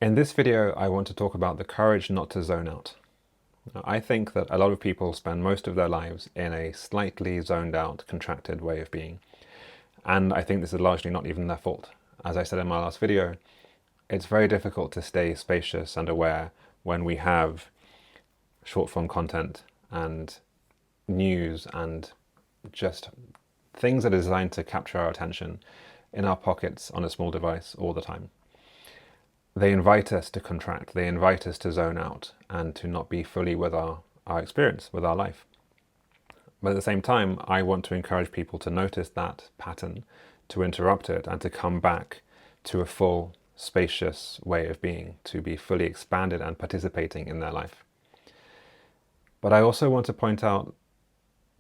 In this video, I want to talk about the courage not to zone out. Now, I think that a lot of people spend most of their lives in a slightly zoned out, contracted way of being. And I think this is largely not even their fault. As I said in my last video, it's very difficult to stay spacious and aware when we have short form content and news and just things that are designed to capture our attention in our pockets on a small device all the time. They invite us to contract, they invite us to zone out and to not be fully with our experience, with our life. But at the same time, I want to encourage people to notice that pattern, to interrupt it, and to come back to a full, spacious way of being, to be fully expanded and participating in their life. But I also want to point out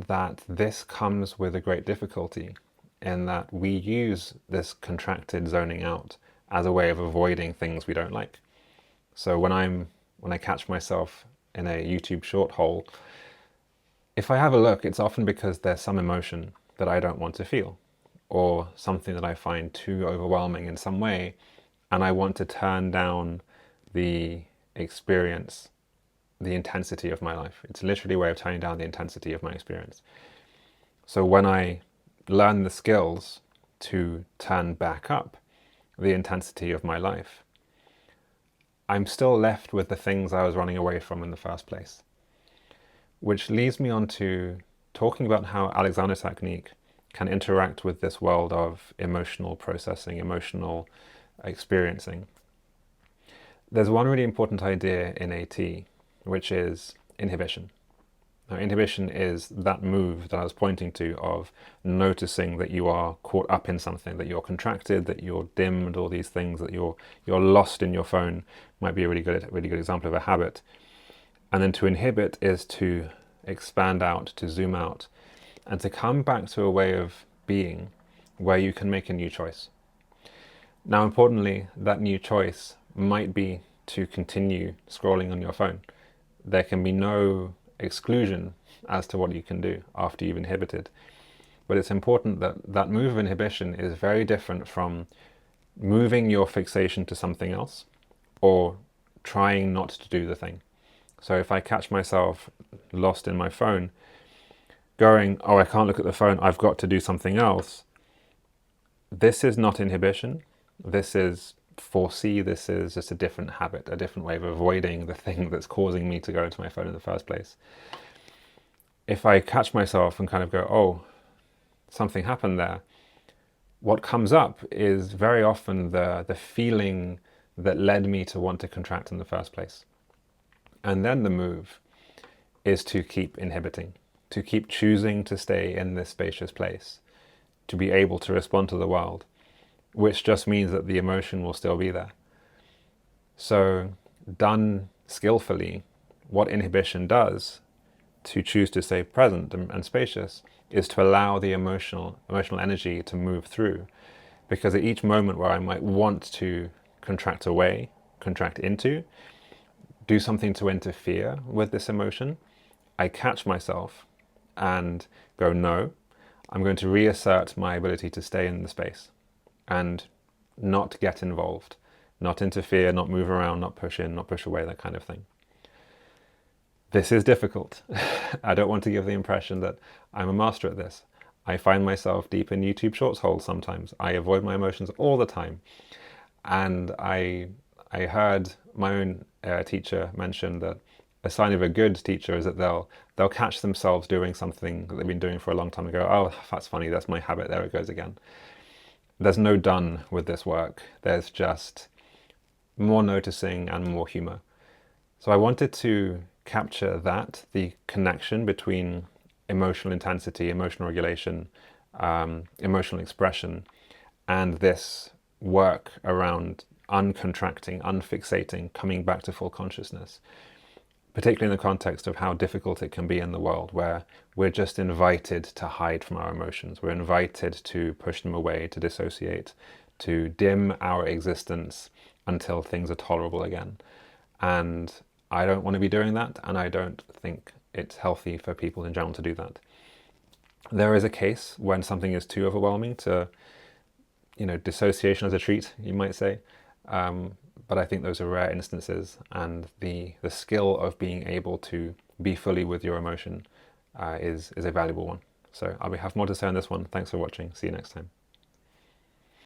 that this comes with a great difficulty in that we use this contracted zoning out as a way of avoiding things we don't like. So when I catch myself in a YouTube short hole, if I have a look, it's often because there's some emotion that I don't want to feel, or something that I find too overwhelming in some way, and I want to turn down the experience, the intensity of my life. It's literally a way of turning down the intensity of my experience. So when I learn the skills to turn back up the intensity of my life, I'm still left with the things I was running away from in the first place. Which leads me on to talking about how Alexander technique can interact with this world of emotional processing, emotional experiencing. There's one really important idea in AT, which is inhibition. Now, inhibition is that move that I was pointing to of noticing that you are caught up in something, that you're contracted, that you're dimmed, all these things, that you're lost in your phone. Might be a really good example of a habit. And then to inhibit is to expand out, to zoom out, and to come back to a way of being where you can make a new choice. Now, importantly, that new choice might be to continue scrolling on your phone. There can be no exclusion as to what you can do after you've inhibited. But it's important that that move of inhibition is very different from moving your fixation to something else or trying not to do the thing. So if I catch myself lost in my phone, going, oh, I can't look at the phone, I've got to do something else, this is not inhibition. This is 4C, this is just a different habit, a different way of avoiding the thing that's causing me to go into my phone in the first place. If I catch myself and kind of go, oh, something happened there, what comes up is very often the feeling that led me to want to contract in the first place. And then the move is to keep inhibiting, to keep choosing to stay in this spacious place, to be able to respond to the world, which just means that the emotion will still be there. So, done skillfully, what inhibition does to choose to stay present and spacious is to allow the emotional energy to move through. Because at each moment where I might want to contract away, contract into, do something to interfere with this emotion, I catch myself and go, no, I'm going to reassert my ability to stay in the space and not get involved, not interfere, not move around, not push in, not push away, that kind of thing. This is difficult. I don't want to give the impression that I'm a master at this. I find myself deep in YouTube Shorts holes sometimes. I avoid my emotions all the time. And I heard my own teacher mention that a sign of a good teacher is that they'll catch themselves doing something that they've been doing for a long time and go, oh, that's funny, that's my habit, there it goes again. There's no done with this work. There's just more noticing and more humor. So I wanted to capture that, the connection between emotional intensity, emotional regulation, emotional expression, and this work around uncontracting, unfixating, coming back to full consciousness, particularly in the context of how difficult it can be in the world where we're just invited to hide from our emotions. We're invited to push them away, to dissociate, to dim our existence until things are tolerable again. And I don't want to be doing that, and I don't think it's healthy for people in general to do that. There is a case when something is too overwhelming to, dissociation as a treat, you might say. but I think those are rare instances, and the skill of being able to be fully with your emotion is a valuable one. So I'll have more to say on this one. Thanks for watching. See you next time.